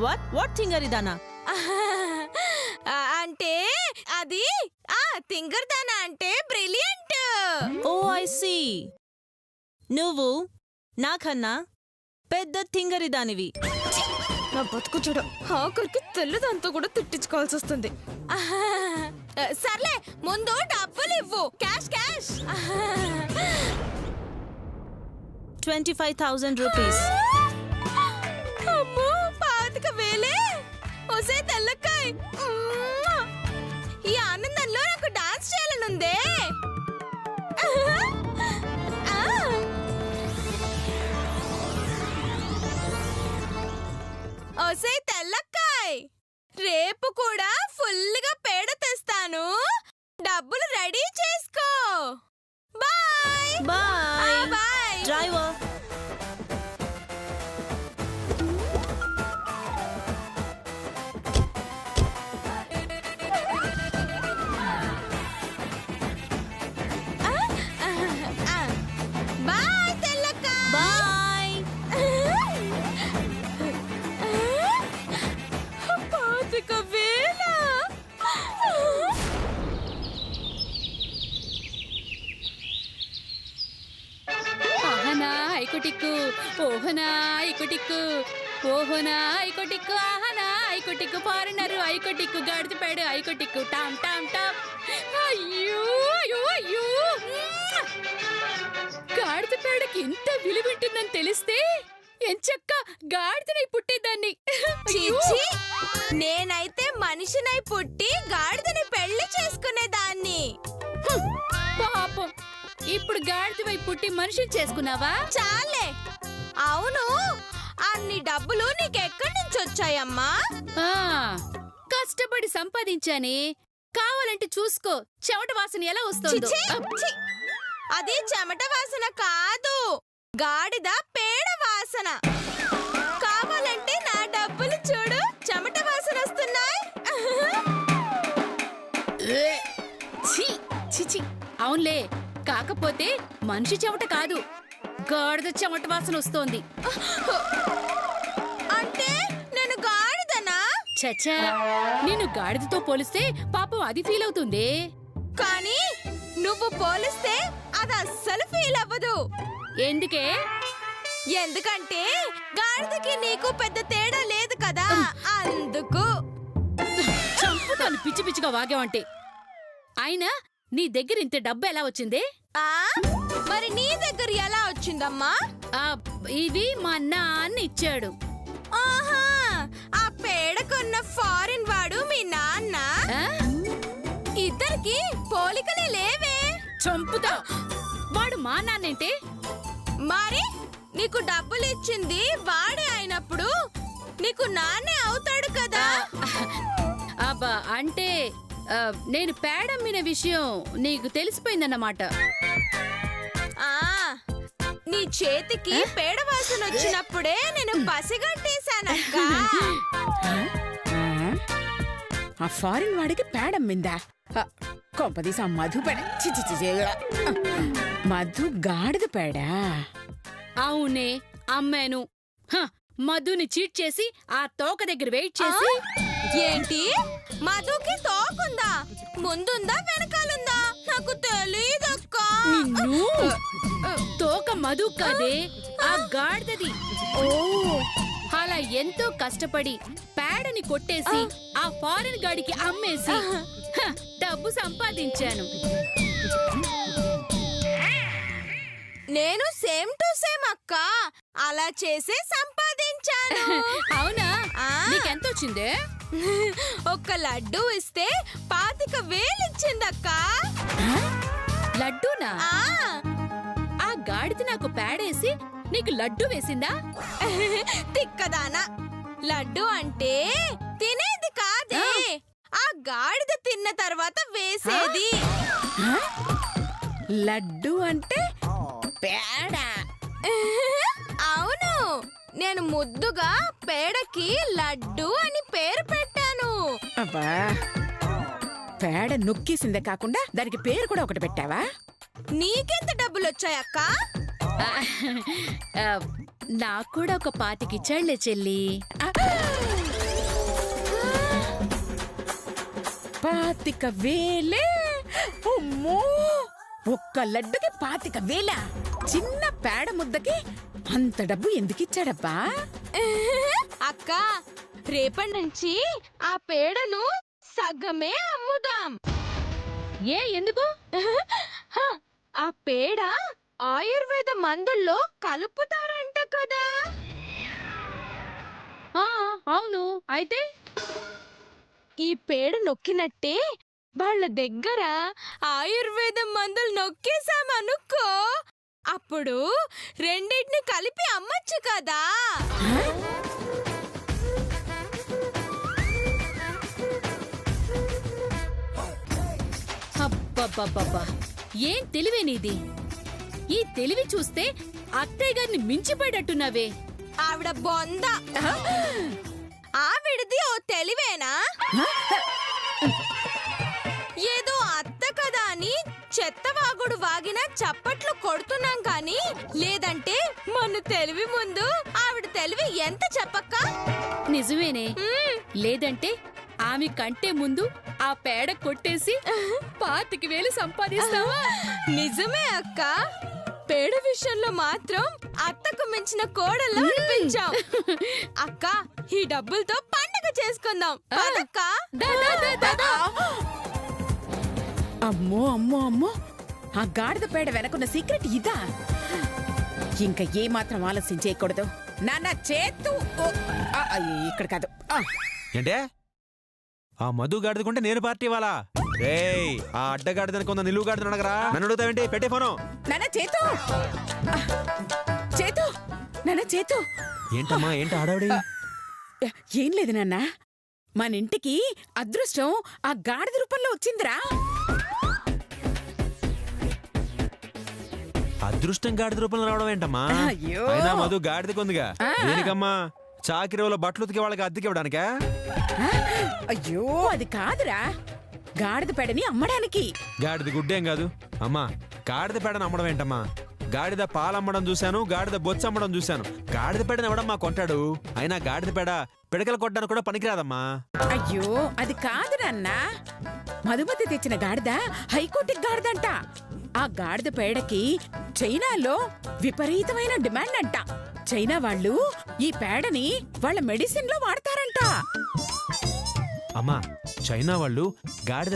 What తింగరిదానా? అంటే అది తింగర్దానా అంటే బ్రిలియంట్. Oh I see. నువ్వు నాకన్నా పెద్ద తింగరిదానివి. నా బతుకు చూడు, ఆఖరికి తెల్లదంతా కూడా తిట్టించుకోవాల్సి వస్తుంది. సర్లే, ముందు డబ్బులు ఇవ్వు. Cash cash. 25,000 రూపీస్. అమ్మో, 25,000. ఒసే తెల్లకాయ్, ఈ ఆనందంలో నాకు డాన్స్ చేయాలనుందే. ఒసే తెల్లకాయ్, రేపు కూడా ఫుల్గా పేడ తెస్తాను. డబ్బులు రెడీ చేసుకో. Bye bye bye. Driver. Bye తెల్లకాయ్. బాయ్. 25,000. ఆహనా ఐకొటిక్కు, ఓహనా ఐకొటిక్కు, ఓహనా ఐకొటిక్కు, ఆహనా ఐకొటిక్కు, ఫారినరు ఐకొటిక్కు, గడిచిపాడు ఐకొటిక్కు, టామ్ టామ్ టామ్. అయ్యో అయ్యో అయ్యో, గాడిదపేడకి ఇంత విలువింటుందని తెలిస్తే ఎంచక్క గాడిదనై పుట్టేదాన్ని. చీచీ, నేనైతే మనిషినై పుట్టి గాడిదని పెళ్లి చేసుకునేదాన్ని. పాపం, ఇప్పుడు గాడిదవై పుట్టి మనిషిని చేసుకున్నావా? చాలే. అవును, అన్ని డబ్బులు నీకెక్కడి నుంచి వచ్చాయమ్మా? కష్టపడి సంపాదించానే. కావాలంటే చూసుకో, చెమట వాసన ఎలా వస్తుందో. చిచి, ఛీ, అది చెమట వాసన కాదు, గాడిద పేడ వాసన. కావాలంటే నా డబ్బులు చూడు, చెమట వాసన వస్తున్నాయి. చిచి, అవునులే. కాకపోతే మనిషి చెమట కాదు, గాడిద చెమట వాసన వస్తోంది. అంటే నేను గాడిదనా? చచ్చా, నేను గాడిదతో పోలిస్తే పాపం అది ఫీల్ అవుతుంది. కానీ నువ్వు పోలిస్తే అది అస్సలు ఫీల్ అవ్వదు. ఎందుకే? ఎందుకంటే గాడిదకి నీకు పెద్ద తేడా లేదు కదా, అందుకు. చంపుతాను పిచ్చి పిచ్చిగా వాగావంటే. అయినా నీ దగ్గర ఇంత డబ్బు ఎలా వచ్చింది? మరి నీ దగ్గర ఎలా వచ్చిందమ్మా? ఇది మా నాన్న ఇచ్చాడు. ఆహా, ఆ పేడకున్న ఫారిన్ వాడు మీ నాన్న. ఇద్దరికి పోలికలే లేవే. చంపుతా. వాడు మా నాన్నంటే? మరి నీకు డబ్బులు ఇచ్చింది వాడే అయినప్పుడు నీకు నాన్నే అవుతాడు కదా. అబ్బా, అంటే నేను పేడమ్మిన విషయం నీకు తెలిసిపోయిందన్నమాట. నీ చేతికి పేడ వాసన వచ్చినప్పుడే నేను పసిగట్టేశానక్క. ఆ ఫారిన్ వాడికి పేడమ్మిందా? కొంపదీసా మధు పేడ. మధు గాడిద పేడా? అవునే, అమ్మాను. మధుని చీట్ చేసి ఆ తోక దగ్గర వెయిట్ చేసి. ఏంటి, మధుకి తోకుందా? ముందుందా వెనకాలుందా? నాకు తెలీదక్క. తోక మధు కాదే, ఆ గాడిదది. అలా ఎంతో కష్టపడి పేడని కొట్టేసి ఆ ఫారెన్ గాడికి అమ్మేసి డబ్బు సంపాదించాను. నేను సేమ్ టు సేమ్ అక్క, అలా చేసే సంపాదించాను. అవునా? నీకెంత వచ్చిందే? ఒక్క లడ్డు ఇస్తే 25,000 ఇచ్చిందక్క. లడ్డూనా? ఆ గాడిద నాకు పేడేసి నీకు లడ్డు వేసిందా? తిక్కదానా, లడ్డు అంటే తినేది కాదే, ఆ గాడిద తిన్న తర్వాత వేసేది. లడ్డు అంటే పేడ? అవును, నేను ముద్దుగా పేడకి లడ్డు అని పేరు పెట్టాను. అబ్బా, పేడ నొక్కేసిందే కాకుండా దానికి పేరు కూడా ఒకటి పెట్టావా? నీకెంత డబ్బులు వచ్చాయక్క? నాకు కూడా ఒక 25,000 చెల్లి. 25,000 అమ్మో! ఒక్క లడ్డుకి 25,000. చిన్న పేడ ముద్దకి అంత డబ్బు ఎందుకిచ్చాడబ్బా? అక్క రేపటి నుంచి ఆ పేడను సగమే అమ్ముదాం. ఎందుకు? ఆ పేడ ఆయుర్వేద మందుల్లో కలుపుతారంట కదా. అవును, అయితే ఈ పేడ నొక్కినట్టే వాళ్ళ దగ్గర ఆయుర్వేద మందులు నొక్కేసామనుకో, అప్పుడు రెండింటిని కలిపి అమ్మచ్చు కదా. అబ్బబ్బబ్బబ్బా, ఏం తెలివే నీది! ఈ తెలివి చూస్తే అత్తయ్య గారిని మించిపోయేటట్టున్నావే. ఆవిడ బొంద. ఆవిడది ఓ తెలివేనా? ఏదో అత్త కదా అని చెత్తవాగుడు వాగినా చప్పట్లు కొడుతున్నాం కానీ, లేదంటే మన తెలివి ముందు ఆవిడ తెలివి ఎంత చెప్పక్క. నిజమేనే, లేదంటే ఆమె కంటే ముందు ఆ పేడ కొట్టేసి 25,000 సంపాదిస్తావా? నిజమే అక్క, పేడ విషయంలో మాత్రం అత్తకు మించిన కోడల్లో అనిపించాం. అక్క ఈ డబ్బులతో పండగ చేసుకుందాం పదక్క. అమ్మో అమ్మో అమ్మో! ఆ గాడిద పేడ వెనకున్న సీక్రెట్ ఇదా? ఇంకా ఏ మాత్రం ఆలస్యం చేయకూడదు. నాన్న చేతు ఇక్కడ కాదు. ఏంటే ఆ మధు గాడిదకుంటే నేను పార్టీ ఇవ్వాలా? రేయ్, ఆ అడ్డగాడిదనుకున్న నిలువు గాడిదని అడగరా? నన్ను అడుగుతావేంటి? పెట్టే ఫోను. నాన్న చేతు! చేతు! నాన్న చేతు! ఏంటమ్మా, ఏంటి ఆడావిడి? ఏం లేదు నాన్న, మన ఇంటికి అదృష్టం ఆ గాడిద రూపంలో వచ్చిందిరా. అదృష్టం గాడిద రూపంలో రావడం ఏంటమ్మా? అయ్యో! అయినా మధు గాడిద కొందిగా దేనికమ్మా? చాకిరేవులో బట్టలు ఉతికే వాళ్ళకి అద్దెకి ఇవ్వడానికా? అయ్యో, అది కాదురా, గాడిద పేడని అమ్మడానికి. గాడిద గుడ్డేం కాదు అమ్మా. గాడిద పేడను అమ్మడం ఏంటమ్మా? గాడిద పాలమ్మడం చూశాను, గాడిద బొచ్చ అమ్మడం చూశాను. గాడిద పేడని ఎవడమ్మా కొంటాడు? అయినా గాడిద పేడ పిడకలు కొట్టడానికి కూడా పనికిరాదమ్మా. అయ్యో, అది కాదు నాన్న, మధుమతి తెచ్చిన గాడిద హైకోర్టుకి గాడిదంట. ఆ గాడిద పేడకి చైనాలో విపరీతమైన డిమాండ్ అంట. చైనా వాళ్ళు ఈ పేడని వాళ్ళ మెడిసిన్ లో వాడతారంట. అమ్మా, చైనా వాళ్ళు గాడిద